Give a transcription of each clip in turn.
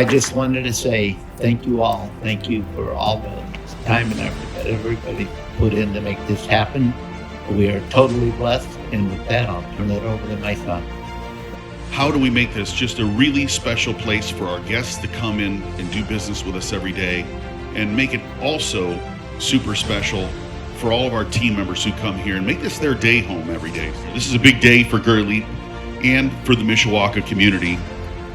I just wanted to say thank you all. Thank you for all the time and effort that everybody put in to make this happen. We are totally blessed, and with that, I'll turn it over to my son. How do we make this just a really special place for our guests to come in and do business with us every day, and make it also super special for all of our team members who come here and make this their day home every day? So this is a big day for Gurley Leep and for the Mishawaka community,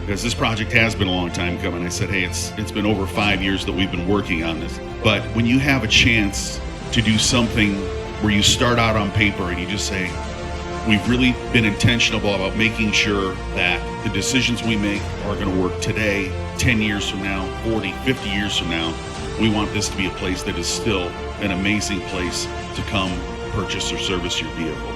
because this project has been a long time coming. I said, hey, it's been over 5 years that we've been working on this. But when you have a chance to do something where you start out on paper and you just say, we've really been intentional about making sure that the decisions we make are going to work today, 10 years from now, 40, 50 years from now. We want this to be a place that is still an amazing place to come purchase or service your vehicle.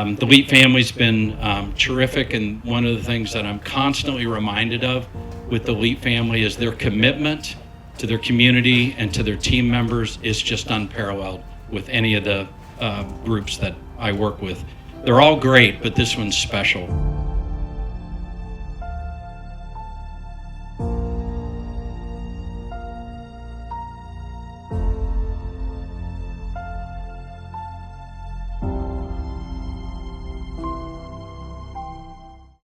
The Leep family's been terrific, and one of the things that I'm constantly reminded of with the Leep family is their commitment to their community and to their team members is just unparalleled with any of the groups that I work with. They're all great, but this one's special.